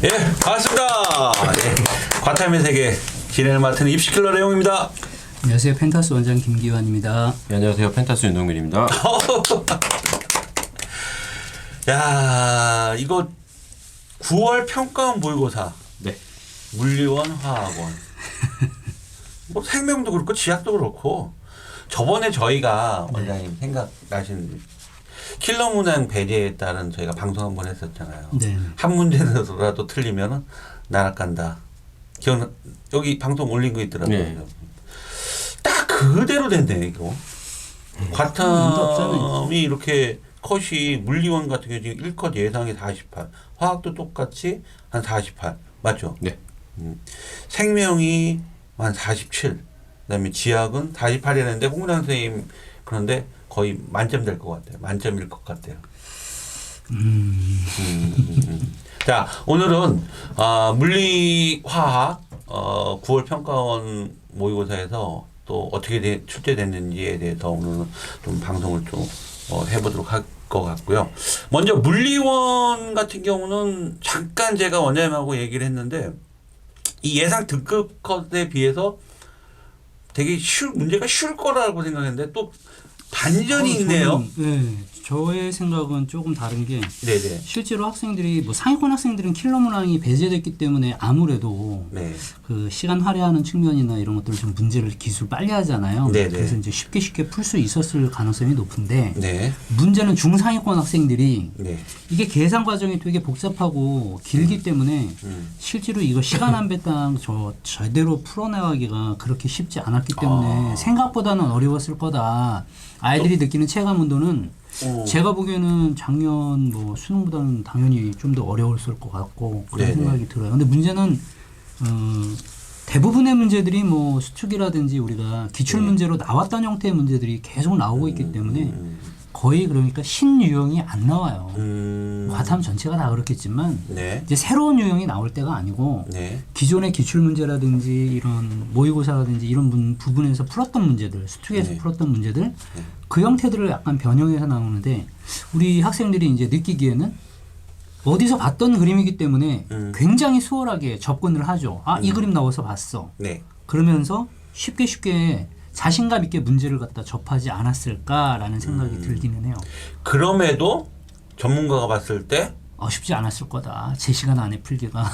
예, 반갑습니다. 예, 과탐의 세계 진행을 맡은 입시킬러 내용입니다. 안녕하세요. 펜타스 원장 김기환입니다. 네, 안녕하세요. 펜타스 윤동균입니다. 야, 이거 9월 평가원 모의고사. 네. 물리원, 화학원. 뭐 생명도 그렇고 지학도 그렇고 저번에 저희가 원장님 생각나신 킬러 문항 배제에 따른 저희가 방송 한번 했었잖아요. 네. 한 문제라도 틀리면은 나락간다. 기억 여기 방송 올린 거 있더라고요. 네. 딱 그대로 됐네 이거. 과탐이 이렇게 컷이 물리원 같은 경우 지금 1컷 예상이 48, 화학도 똑같이 한 48 맞죠? 네. 생명이 한 47. 그다음에 지학은 48이라는데 홍문환 선생님 그런데 거의 만점 될 것 같아요. 만점일 것 같아요. 자, 오늘은 물리화학 9월 평가원 모의고사에서 또 어떻게 출제됐는지에 대해서 오늘은 좀 방송을 좀 해보도록 할 것 같고요. 먼저 물리원 같은 경우는 잠깐 제가 원장님하고 얘기를 했는데 이 예상 등급 컷에 비해서 되게 문제가 쉬울 거라고 생각했는데 또 반전이 있네요. 네, 저의 생각은 조금 다른 게 네네. 실제로 학생들이 뭐 상위권 학생들은 킬러 문항이 배제됐기 때문에 아무래도 네. 그 시간 할애하는 측면이나 이런 것들을 좀 문제를 기술 빨리 하잖아요. 네네. 그래서 이제 쉽게 풀 수 있었을 가능성이 높은데 네. 문제는 중상위권 학생들이 네. 이게 계산 과정이 되게 복잡하고 길기 때문에 실제로 이거 시간 한 배당 제대로 풀어나가기가 그렇게 쉽지 않았기 때문에 생각보다는 어려웠을 거다. 아이들이 느끼는 체감 온도는 제가 보기에는 작년 뭐 수능보다는 당연히 좀 더 어려웠을 것 같고 그런 네네. 생각이 들어요. 근데 문제는 대부분의 문제들이 뭐 수축이라든지 우리가 기출 문제로 나왔던 형태의 문제들이 계속 나오고 있기 때문에 거의 그러니까 신유형이 안 나와요. 과탐 전체가 다 그렇겠지만 네. 이제 새로운 유형이 나올 때가 아니고 네. 기존의 기출 문제라든지 이런 모의고사라든지 이런 부분에서 풀었던 문제들, 수특에서 네. 풀었던 문제들 그 형태들을 약간 변형해서 나오는데 우리 학생들이 이제 느끼기에는 어디서 봤던 그림이기 때문에 굉장히 수월하게 접근을 하죠. 아, 이 그림 나와서 봤어. 네. 그러면서 쉽게 자신감 있게 문제를 갖다 접하지 않았을까라는 생각이 들기는 해요. 그럼에도 전문가가 봤을 때 쉽지 않았을 거다. 제 시간 안에 풀기가.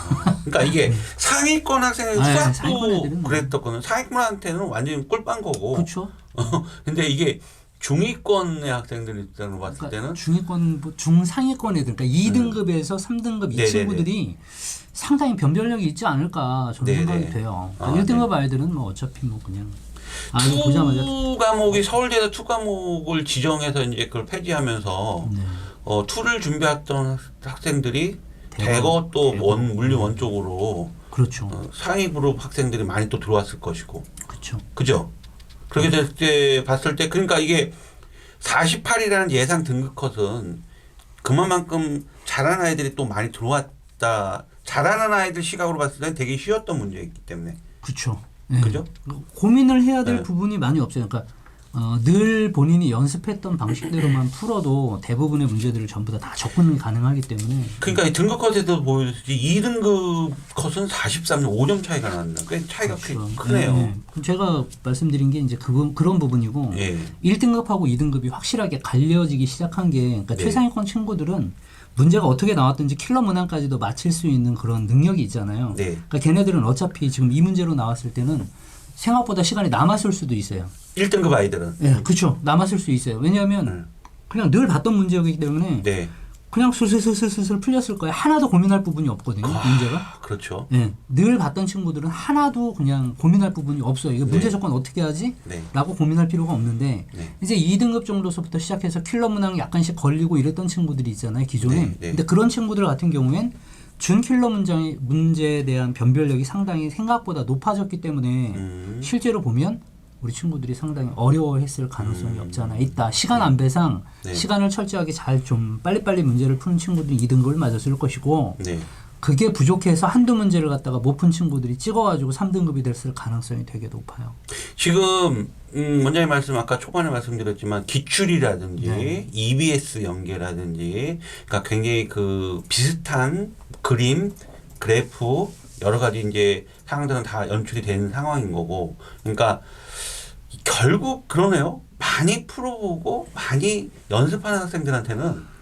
그러니까 이게 상위권 학생의 상위권 수학도 애들은 그랬었거든요. 상위권한테는 완전히 꿀빵 거고. 그렇죠. 근데 이게 중위권의 학생들 입장으로 봤을 그러니까 때는 중위권, 중상위권 애들, 그러니까 2등급에서 3등급 이 네네네. 친구들이 상당히 변별력이 있지 않을까 저는 네네. 생각이 돼요. 그러니까 1등급 아이들은 뭐 어차피 뭐 그냥 이거 보자마자 투 과목이 서울대에서 투 과목을 지정해서 이제 그걸 폐지하면서 투를 준비했던 학생들이 대거 또 물리원 쪽으로 그렇죠. 상위 그룹 학생들이 많이 또 들어왔을 것이고. 그렇죠. 그죠? 그렇게 될 때 봤을 때 그러니까 이게 48이라는 예상 등급 컷은 그만큼 잘하는 아이들이 또 많이 들어왔다. 잘하는 아이들 시각으로 봤을 때는 되게 쉬웠던 문제이기 때문에. 그렇죠. 네. 그죠? 고민을 해야 될 네. 부분이 많이 없어요. 그러니까 늘 본인이 연습했던 방식대로만 풀어도 대부분의 문제들을 전부 다 접근이 가능하기 때문에. 그러니까 이 등급 컷에도 보여주지 2등급 컷은 43점 5점 차이가 난다. 꽤 차이가 그렇죠. 크네요. 네. 그럼 제가 말씀드린 게 이제 그런 부분이고 예. 1등급하고 2등급이 확실하게 갈려지기 시작한 게 그러니까 네. 최상위권 친구들은 문제가 어떻게 나왔든지 킬러 문항까지도 맞힐 수 있는 그런 능력이 있잖아요. 네. 그러니까 걔네들은 어차피 지금 이 문제로 나왔을 때는 생각보다 시간이 남았을 수도 있어요. 1등급 아이들은. 네, 그렇죠. 남았을 수 있어요. 왜냐하면 그냥 늘 봤던 문제이기 때문에 네. 그냥 슬슬 풀렸을 거예요. 하나도 고민할 부분이 없거든요. 문제가. 그렇죠. 네, 늘 봤던 친구들은 하나도 그냥 고민할 부분이 없어요. 이거 문제 조건 어떻게 하지? 네. 라고 고민할 필요가 없는데 네. 이제 2등급 정도서부터 시작해서 킬러 문항 약간씩 걸리고 이랬던 친구들이 있잖아요. 기존에. 네, 네. 근데 그런 친구들 같은 경우엔 준킬러 문제에 대한 변별력이 상당히 생각보다 높아졌기 때문에 실제로 보면 우리 친구들이 상당히 어려워했을 가능성이 없지 않아 있다. 시간 안배상 네. 시간을 철저하게 잘 좀 빨리빨리 문제를 푸는 친구들이 2등급을 맞았을 것이고 네. 그게 부족해서 한두 문제를 갖다가 못 푼 친구들이 찍어가지고 3등급이 됐을 가능성이 되게 높아요. 지금 원장님 말씀 아까 초반에 말씀드렸지만 기출이라든지 EBS 연계라든지 그러니까 굉장히 그 비슷한 그림 그래프 여러 가지 이제 상황들은 다 연출이 되는 상황인 거고, 그러니까 결국 그러네요. 많이 풀어보고 많이 연습하는 학생들한테는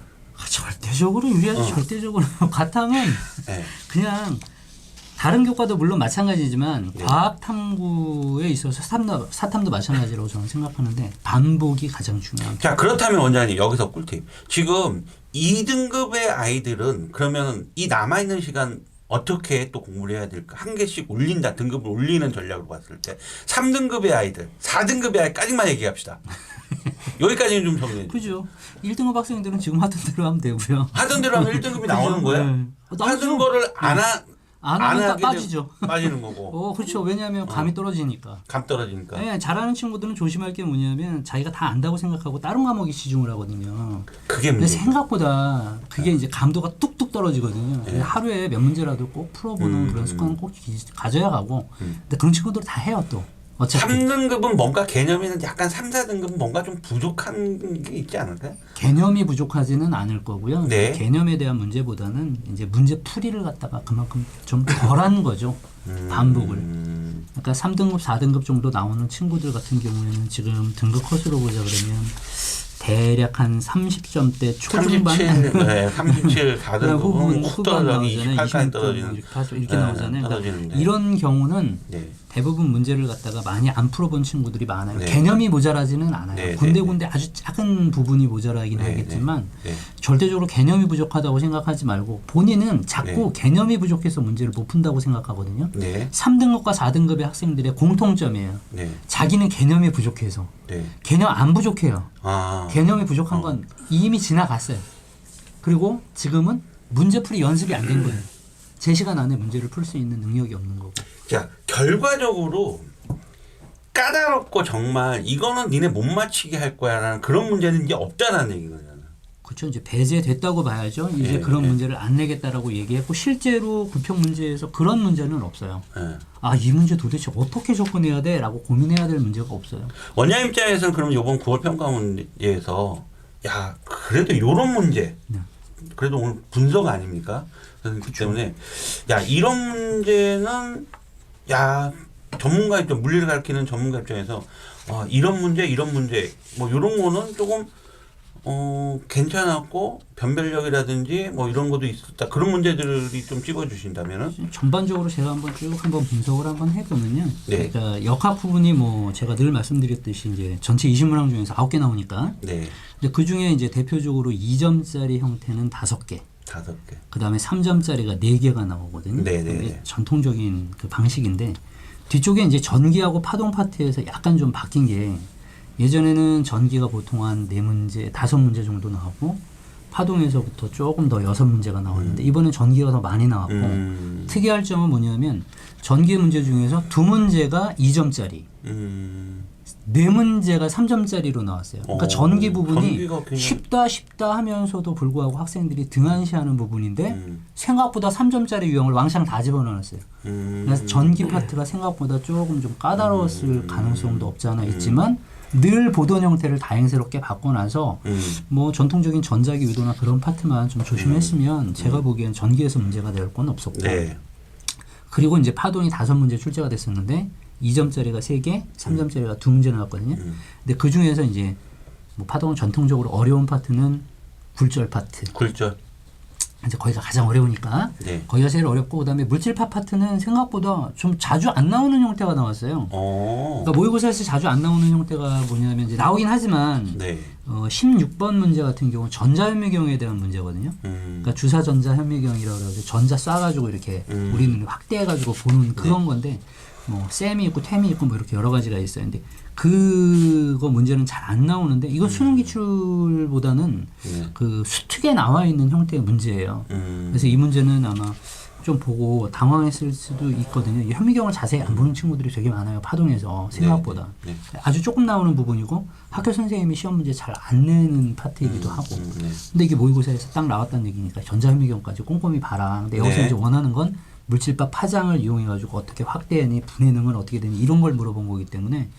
절대적으로 유리하죠. 절대적으로 바탕은 네. 그냥 다른 교과도 물론 마찬가지지만 네. 과학 탐구에 있어서 사탐도 마찬가지라고 저는 생각하는데 반복이 가장 중요합니다. 자, 그렇다면 원장님 여기서 꿀팁. 지금 2등급의 아이들은 그러면 이 남아있는 시간 어떻게 또 공부를 해야 될까? 한 개씩 올린다. 등급을 올리는 전략으로 봤을 때 3등급의 아이들, 4등급의 아이까지만 얘기합시다. 여기까지는 좀 정리해 주세요. 그죠. 1등급 학생들은 지금 하던 대로 하면 되고요. 하던 대로 하면 1등급이 나오는 거예요? 네. 하던 거를 안 하니까 하게 빠지죠. 빠지는 거고. 그렇죠. 왜냐하면 감이 떨어지니까. 감 떨어지니까. 네, 잘하는 친구들은 조심할 게 뭐냐면 자기가 다 안다고 생각하고 다른 과목에 치중을 하거든요. 그게 근데 문제죠. 생각보다 그게 이제 감도가 뚝뚝 떨어지거든요. 네. 하루에 몇 문제라도 꼭 풀어보는 그런 습관은 꼭 가져야 하고. 근데 그런 친구들 다 해요 또. 어차피 3등급은 뭔가 개념에는 약간 3, 4등급은 뭔가 좀 부족한 게 있지 않을까요? 개념이 부족하지는 않을 거고요. 네. 개념에 대한 문제보다는 이제 문제 풀이를 갖다가 그만큼 좀 덜한 거죠. 반복을. 그러니까 3등급, 4등급 정도 나오는 친구들 같은 경우에는 지금 등급 컷으로 보자 그러면 대략 한 30점대 초중반 37, 4등급은 훅 떨어지기 28까지 떨어지는 이렇게 나오잖아요. 그러니까 떨어지는데. 이런 경우는 네. 대부분 문제를 갖다가 많이 안 풀어본 친구들이 많아요. 네. 개념이 모자라지는 않아요. 네, 군데군데 아주 작은 부분이 모자라긴 네, 하겠지만 네. 절대적으로 개념이 부족하다고 생각하지 말고 본인은 자꾸 개념이 부족해서 문제를 못 푼다고 생각하거든요. 네. 3등급과 4등급의 학생들의 공통점이에요. 네. 자기는 개념이 부족해서. 네. 개념 안 부족해요. 아. 개념이 부족한 건 이미 지나갔어요. 그리고 지금은 문제풀이 연습이 안 된 거예요. 제 시간 안에 문제를 풀 수 있는 능력이 없는 거고. 자, 결과적으로 까다롭고 정말 이거는 니네 못 맞히게 할 거야라는 그런 문제는 이제 없다라는 얘기거든요. 그렇죠. 이제 배제됐다고 봐야죠. 이제 네, 그런 네. 문제를 안 내겠다라고 얘기했고 실제로 구평 문제에서 그런 문제는 없어요. 네. 아, 이 문제 도대체 어떻게 접근해야 돼라고 고민해야 될 문제가 없어요. 원장님 입장에서는 그럼 이번 9월 평가 문제에서 야 그래도 이런 문제 네. 그래도 오늘 분석 아닙니까? 그렇기 때문에 야 이런 문제는 야 전문가 입장 물리를 가르치는 전문가 입장에서 이런 문제 뭐 이런 거는 조금 괜찮았고 변별력이라든지 뭐 이런 것도 있었다 그런 문제들이 좀 찝어주신다면은 전반적으로 제가 한번 분석을 한번 해보면요. 네. 그러니까 역학 부분이 뭐 제가 늘 말씀드렸듯이 이제 전체 20문항 중에서 9개 나오니까 네 근데 그 중에 이제 대표적으로 2점짜리 형태는 5개. 5개 그 다음에 3점짜리가 4개가 나오거든요. 네네네. 이게 전통적인 그 방식인데 뒤쪽에 이제 전기하고 파동 파트에서 약간 좀 바뀐 게 예전에는 전기가 보통 한 4문제, 5문제 정도 나오고 파동에서부터 조금 더 6문제가 나왔는데 이번엔 전기가 더 많이 나왔고 특이할 점은 뭐냐면 전기 문제 중에서 2문제가 2점짜리 4문제가 3점짜리로 나왔어요. 그러니까 전기 부분이 전기가 쉽다 하면서도 불구하고 학생들이 등한시하는 부분인데 생각보다 3점짜리 유형을 왕창 다 집어넣었어요. 그래서 전기 파트가 생각보다 조금 좀 까다로웠을 가능성도 없지 않아 있지만 늘 보던 형태를 다행스럽게 바꿔놔서 뭐 전통적인 전자기 유도나 그런 파트만 좀 조심했으면 제가 보기엔 전기에서 문제가 될 건 없었고 네. 그리고 이제 파동이 5문제 출제가 됐었는데 2점짜리가 3개, 3점짜리가 2문제 나왔거든요. 근데 그 중에서 이제 뭐 파동은 전통적으로 어려운 파트는 굴절 파트. 굴절. 이제 거기가 가장 어려우니까 네. 거기가 제일 어렵고 그다음에 물질파 파트는 생각보다 좀 자주 안 나오는 형태가 나왔어요. 그러니까 모의고사에서 자주 안 나오는 형태가 뭐냐면 이제 나오긴 하지만 네. 16번 문제 같은 경우 전자현미경에 대한 문제거든요. 그러니까 주사 전자현미경이라고 그래서 전자 쏴가지고 이렇게 우리는 확대해가지고 보는 그런 건데 뭐 셈이 있고 템이 있고 뭐 이렇게 여러 가지가 있어요. 근데 그거 문제는 잘 안 나오는데 이거 수능 기출보다는 그 수특에 나와 있는 형태의 문제예요. 그래서 이 문제는 아마 좀 보고 당황했을 수도 있거든요. 이 현미경을 자세히 안 보는 친구들이 되게 많아요. 파동에서 생각보다. 네. 아주 조금 나오는 부분이고 학교 선생님이 시험 문제 잘 안 내는 파트이기도 하고. 근데 이게 모의고사에서 딱 나왔다는 얘기니까 전자현미경까지 꼼꼼히 봐라. 근데 여기서 네. 이제 원하는 건 물질파 파장을 이용해가지고 어떻게 확대하니 분해능은 어떻게 되니 이런 걸 물어본 거기 때문에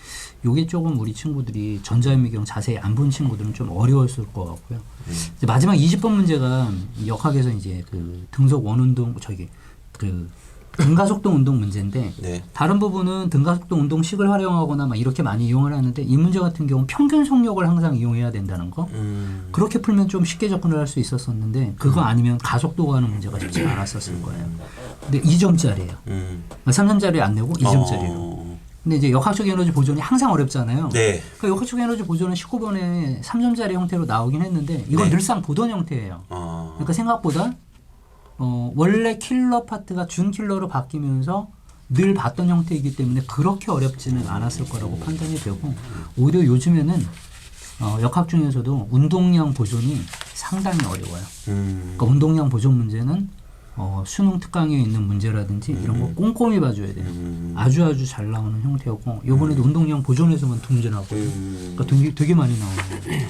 이게 조금 우리 친구들이 전자현미경 자세히 안 본 친구들은 좀 어려웠을 것 같고요. 이제 마지막 20번 문제가 역학에서 이제 그 등속 원운동 그 등가속도 운동 문제인데 네. 다른 부분은 등가속도 운동식을 활용하거나 막 이렇게 많이 이용을 하는데 이 문제 같은 경우는 평균 속력을 항상 이용해야 된다는 거. 그렇게 풀면 좀 쉽게 접근을 할 수 있었었는데 그거 아니면 가속도 가는 문제가 쉽지 않았었을 거예요. 근데 2점짜리예요. 3점짜리 안 내고 2점짜리로. 근데 이제 역학적 에너지 보존이 항상 어렵잖아요. 네. 그 역학적 에너지 보존은 19번에 3점짜리 형태로 나오긴 했는데 이건 네. 늘상 보던 형태예요. 그러니까 생각보다 원래 킬러 파트가 준 킬러로 바뀌면서 늘 봤던 형태이기 때문에 그렇게 어렵지는 않았을 거라고 판단이 되고 오히려 요즘에는 역학 중에서도 운동량 보존이 상당히 어려워요. 그러니까 운동량 보존 문제는 수능 특강에 있는 문제라든지 이런 거 꼼꼼히 봐줘야 돼요. 아주 잘 나오는 형태였고 이번에도 운동량 보존에서만 통제나고 그러니까 되게 많이 나오는 거예요.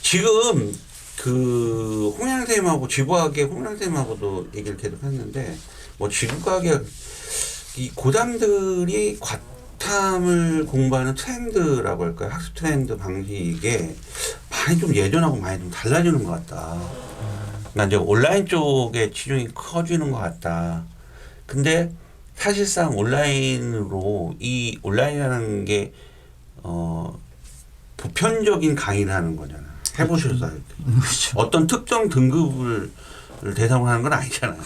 지금 그 홍양쌤하고 지구과학의 홍양쌤하고도 얘기를 계속 했는데 뭐 지구과학의 이 고담들이 과탐을 공부하는 트렌드라고 할까요? 학습 트렌드 방식에 많이 좀 예전하고 많이 좀 달라지는 것 같다. 그러니까 이제 온라인 쪽에 치중이 커지는 것 같다. 근데 사실상 온라인으로 이 온라인이라는 게 보편적인 강의를 하는 거잖아. 해보셨어요? 그렇죠. 어떤 특정 등급을 대상으로 하는 건 아니잖아요.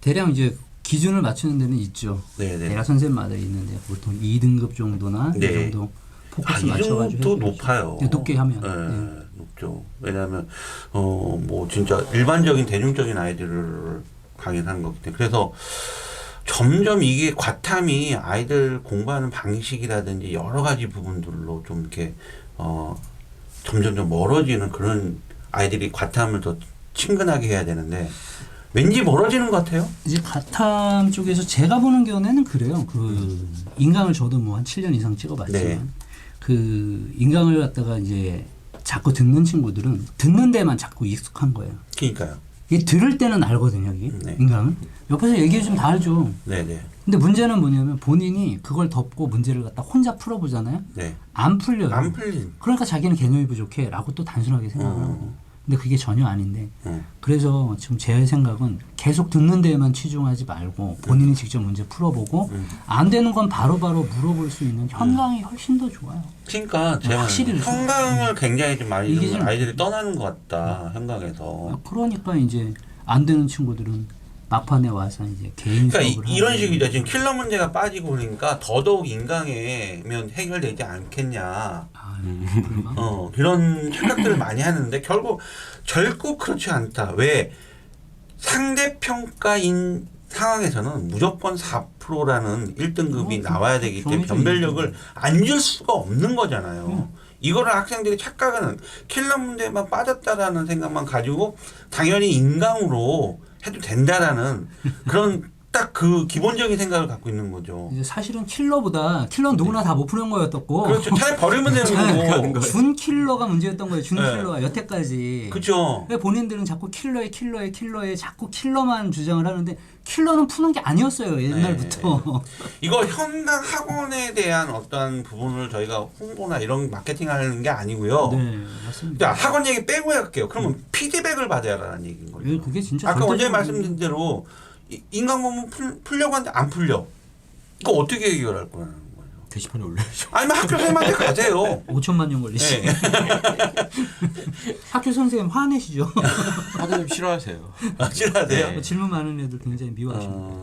대략 이제 기준을 맞추는 데는 있죠. 네네. 대략 선생님마다 있는데 보통 2등급 정도나 네. 이 정도 포커스 이 맞춰가지고 정도 해줘야죠. 높아요. 네, 높게 하면. 네, 높죠. 왜냐하면 뭐 진짜 일반적인 대중적인 아이들을 강의를 하는 거기 때문에 그래서 점점 이게 과탐이 아이들 공부하는 방식이라든지 여러 가지 부분들로 좀 이렇게 점점 좀 멀어지는 그런 아이들이 과탐을 더 친근하게 해야 되는데 왠지 멀어지는 것 같아요. 이제 과탐 쪽에서 제가 보는 견해는 그래요. 그 인강을 저도 뭐 한 7년 이상 찍어봤지만 네. 그 인강을 갖다가 이제 자꾸 듣는 친구들은 듣는 데만 자꾸 익숙한 거예요. 그러니까요. 이게 들을 때는 알거든요, 이게 네. 인강은. 옆에서 얘기해 주면 다 알죠. 네네. 근데 문제는 뭐냐면 본인이 그걸 덮고 문제를 갖다 혼자 풀어보잖아요. 네. 안 풀려요. 안 풀린. 그러니까 자기는 개념이 부족해라고 또 단순하게 생각을 하고. 근데 그게 전혀 아닌데. 그래서 지금 제 생각은 계속 듣는 데에만 치중하지 말고 본인이 직접 문제 풀어보고 안 되는 건 바로바로 물어볼 수 있는 현강이 훨씬 더 좋아요. 그러니까 제가 확실히 현강을 굉장히 좀 많이 이게 좀 좀- 아이들이 떠나는 것 같다. 현강에서. 그러니까 이제 안 되는 친구들은 막판에 와서 이제 개인 그러니까 수업을 이런 하고. 식이죠. 지금 킬러 문제가 빠지고 그러니까 더더욱 인강에면 해결되지 않겠냐. 그런가? 이런 생각들을 많이 하는데 결국 그렇지 않다. 왜 상대평가인 상황에서는 무조건 4%라는 1등급이 나와야 되기 때문에 정해져 변별력을 안 줄 수가 없는 거잖아요. 이거를 학생들이 착각하는 킬러 문제만 빠졌다라는 생각만 가지고 당연히 인강으로 해도 된다라는 그런 딱 그 기본적인 생각을 갖고 있는 거죠. 이제 사실은 킬러는 누구나 다 못 푸는 거였었고. 그렇죠. 차라리 버리면 되는 거고. 준 킬러가 문제였던 거예요. 준 네. 킬러가 여태까지. 그렇죠. 왜 본인들은 자꾸 킬러에 자꾸 킬러만 주장을 하는데 킬러는 푸는 게 아니었어요. 옛날부터. 이거 현강 학원에 대한 어떤 부분을 저희가 홍보나 이런 마케팅하는 게 아니고요. 네, 맞습니다. 자, 학원 얘기 빼고 할게요. 그러면 피드백을 받아야라는 얘기인 거죠. 예, 그게 진짜 아까 원장님 절대적으로- 말씀드린 대로 인강 공부 풀려고 하는데 안 풀려. 이거 어떻게 해결할 거라는 거죠? 게시판에 올려야죠. 아니면 학교 선생님한테 가세요. 5천만 년 걸리시. 네. 학교 선생님 화내시죠. 하드님 싫어하세요. 싫어하세요? 네. 질문 많은 애들 굉장히 미워하십니다.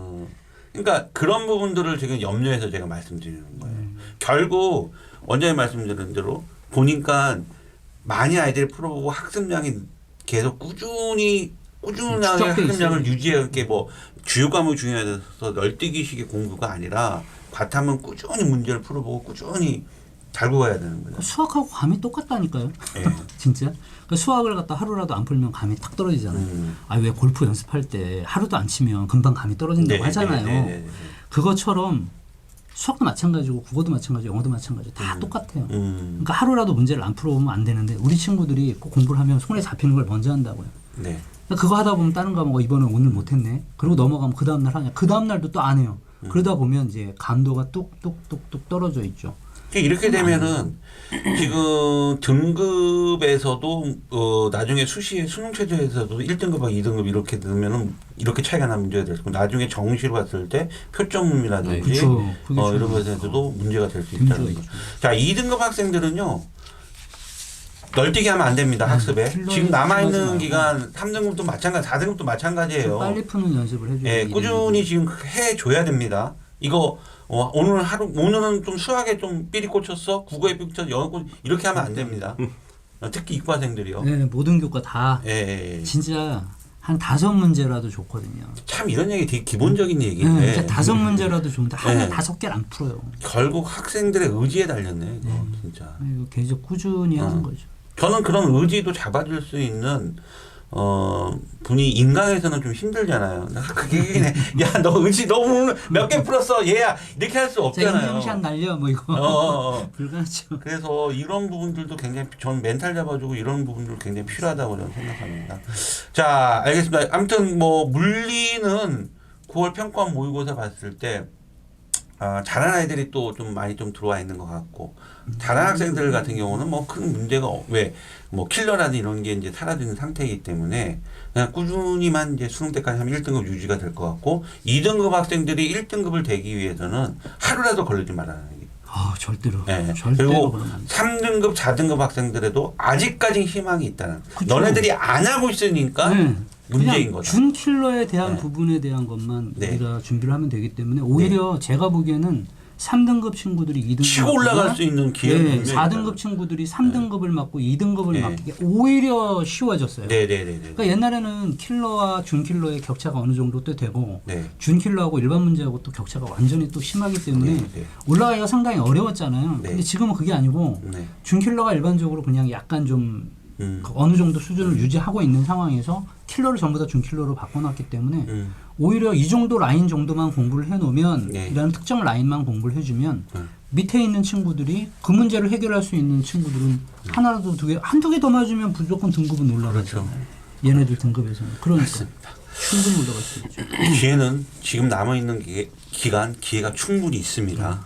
그러니까 그런 부분들을 지금 염려해서 제가 말씀드리는 거예요. 결국 원장님 말씀드린 대로 보니까 많이 아이들이 풀어보고 학습량이 계속 꾸준하게 축적돼 학습량을 있어요. 유지하게 뭐 주요 과목이 중요해서 널뛰기식의 공부가 아니라 과탐은 꾸준히 문제를 풀어보고 꾸준히 달고 가야 되는 거죠. 수학하고 감이 똑같다니까요. 예. 진짜. 그러니까 수학을 갖다 하루라도 안 풀면 감이 탁 떨어지잖아요. 아, 왜 골프 연습할 때 하루도 안 치면 금방 감이 떨어진다고 하잖아요. 그것처럼 수학도 마찬가지고 국어도 마찬가지고 영어도 마찬가지고 다 똑같아요. 그러니까 하루라도 문제를 안 풀어보면 안 되는데 우리 친구들이 꼭 공부를 하면 손에 잡히는 걸 먼저 한다고요. 네. 그러니까 그거 하다 보면 다른 과목 이번에 오늘 못했네. 그리고 넘어가면 그 다음날 하냐. 그 다음날도 또 안 해요. 그러다 보면 이제 감도가 뚝뚝뚝뚝 떨어져 있죠. 이렇게 되면은 지금 등급에서도 나중에 수능 최저에서도 1등급하고 2등급 이렇게 되면은 이렇게 차이가 나면 문제가 될 거고 나중에 정시로 갔을 때 표점이라든지 그쵸. 그게 이런 것에서도 문제가 될 수 있다는 문제가 거죠. 자, 2등급 학생들은요. 널뛰기 하면 안 됩니다. 학습에. 지금 남아있는 기간 3등급도 마찬가지, 4등급도 마찬가지예요. 빨리 푸는 연습을 해줘야 예, 꾸준히 지금 해줘야 됩니다. 이거 오늘은 좀 수학에 좀 삘이 꽂혔어, 국어에 삘 꽂혔어, 영어 꽂 이렇게 하면 안 됩니다. 특히 이과생들이요. 네, 모든 교과 다 예. 진짜 한 5문제라도 좋거든요. 참 이런 얘기 되게 기본적인 네, 얘기인데 진짜 5문제라도 좋은데 하루에 네. 5개를 안 풀어요. 결국 학생들의 의지에 달렸네. 이거 진짜. 이거 계속 꾸준히 하는 거죠. 저는 그런 의지도 잡아줄 수 있는 분이 인강에서는 좀 힘들잖아요. 그게 얘기네. 야, 너 의지 너무 몇 개 풀었어. 얘야. 이렇게 할 수 자, 없잖아요. 인증샷 날려 뭐 이거 불가능하죠. 그래서 이런 부분들도 굉장히 전 멘탈 잡아주고 이런 부분들 굉장히 필요하다고 저는 생각합니다. 자, 알겠습니다. 아무튼 뭐 물리는 9월 평가원 모의고사 봤을 때 잘하는 아이들이 또 좀 많이 좀 들어와 있는 것 같고 잘하는 학생들 같은 경우는 뭐 큰 문제가 뭐 킬러라든 이런 게 이제 사라지는 상태이기 때문에 그냥 꾸준히만 이제 수능 때까지 하면 1등급 유지가 될 것 같고 2등급 학생들이 1등급을 되기 위해서는 하루라도 걸리지 말아야 해요. 절대로. 네. 절대로 그리고 그러면 안 돼. 3등급, 4등급 학생들에도 아직까지 희망이 있다는. 그쵸. 너네들이 안 하고 있으니까 네. 문제인 그냥 거다. 준 킬러에 대한 네. 부분에 대한 것만 네. 우리가 준비를 하면 되기 때문에 오히려 제가 보기에는 3등급 친구들이 2등급 치고 올라갈 수 있는 기회는 4등급 친구들이 3등급을 맡고 2등급을 네. 맡기게 오히려 쉬워졌어요. 네네네. 그러니까 옛날에는 킬러와 준킬러의 격차가 어느 정도 또 되고 네. 준킬러하고 일반 문제하고 또 격차가 완전히 또 심하기 때문에 네. 올라가기가 상당히 어려웠잖아요. 네. 근데 지금은 그게 아니고 네. 준킬러가 일반적으로 그냥 약간 좀 음. 어느 정도 수준을 유지하고 있는 상황에서 킬러를 전부 다 준킬러로 바꿔놨기 때문에 오히려 이 정도 라인 정도만 공부를 해놓으면 네. 이라는 특정 라인만 공부를 해주면 음. 밑에 있는 친구들이 그 문제를 해결할 수 있는 친구들은 하나라도 두 개, 한두 개 더 맞으면 무조건 등급은 올라가죠. 그렇죠. 얘네들 등급에서는. 그러니까 맞습니다. 충분히 올라갈 수 있죠. 기회는 지금 남아있는 기간 기회가 충분히 있습니다.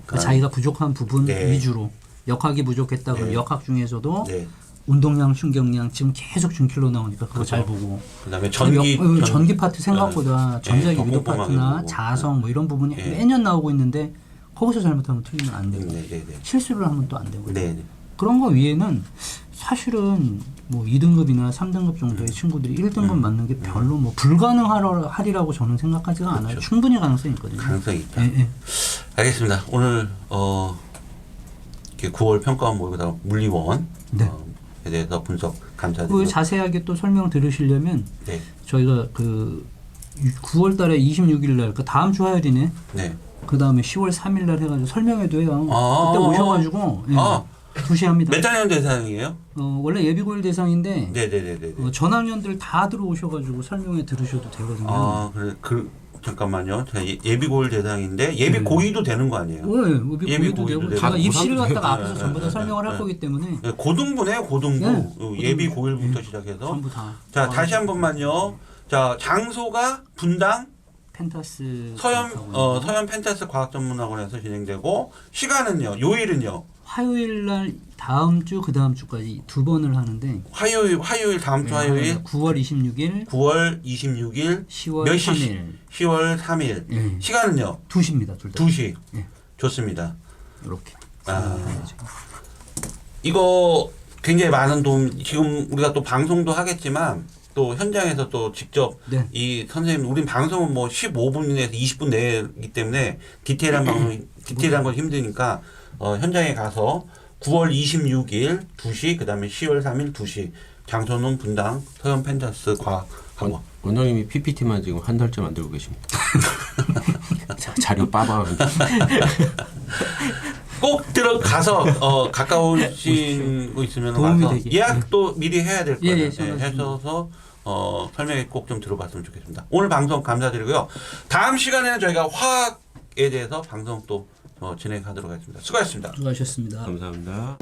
그 자기가 부족한 부분 네. 위주로 역학이 부족했다 그러면 네. 역학 중에서도 네. 운동량, 순경량 지금 계속 준킬로 나오니까 그거 그렇죠. 잘 보고 그다음에 전기 파트 생각보다 전자기 더 위도 꼼꼼하게 파트나 보고. 자성 뭐 이런 부분이 네. 매년 나오고 있는데 거기서 잘못하면 틀리면 안 되고 네네네. 실수를 하면 또 안 되고 네네. 그런 거 위에는 사실은 뭐 2등급이나 3등급 정도의 친구들이 1등급 맞는 게 별로 뭐 불가능하리라고 저는 생각하지가 않아요. 그렇죠. 충분히 가능성이 있거든요. 가능성이 있다. 예, 예. 알겠습니다. 오늘 이렇게 9월 평가원 모의고사 물리원 네. 에 대해서 분석 그 감사드립니다. 자세하게 또 설명 들으시려면 네. 저희가 그 9월 달에 26일 날 그 다음 주 화요일이네. 네. 그 다음에 10월 3일 날 해가지고 설명회도 해요. 아. 그때 오셔가지고 예, 아. 2시 합니다. 몇 학년 대상이에요? 원래 예비고일 대상인데 네네네네. 전학년들 다 들어오셔가지고 설명회 들으셔도 되거든요. 아 그래 잠깐만요. 제가 예비고일 대상인데 예비고이도 되는 거 아니에요? 네, 예비고일도 예비고일도 되고 되고. 제가 입시를 고3도 갖다가 되고. 앞에서 전부 다 네, 설명을 네, 할 네. 거기 때문에 네, 고등부네요, 고등부. 네. 예비고일부터 시작해서. 전부 다. 자 다시 한 번만요. 자 장소가 분당 펜타스 서현 펜타스 과학전문학원에서 진행되고 시간은요. 요일은요. 화요일 날 다음 주 그 다음 주까지 2번을 하는데 화요일 다음 주 화요일 9월 26일 9월 26일 10월 몇 시? 3일 10월 3일 예. 시간은요. 2시입니다. 둘 다. 2시. 예. 좋습니다. 이렇게. 이거 굉장히 많은 도움. 지금 우리가 또 방송도 하겠지만 또 현장에서 또 직접 네. 이 선생님, 우린 방송은 뭐 15분 이내에서 20분 내이기 때문에 디테일한 방송, 디테일한 건 힘드니까 현장에 가서 9월 26일 2시, 그 다음에 10월 3일 2시, 장소는 분당 서현 펜타스 과학학원. 원장님이 PPT만 지금 한 달째 만들고 계십니다. 자료 빠방합니다. 꼭 들어가서 가까우신 거 있으면 도움이 와서 되게. 예약도 미리 해야 될 거예요. 예, 해서 설명회 꼭 좀 들어봤으면 좋겠습니다. 오늘 방송 감사드리고요. 다음 시간에는 저희가 화학에 대해서 방송 또 진행하도록 하겠습니다. 수고하셨습니다. 수고하셨습니다. 감사합니다.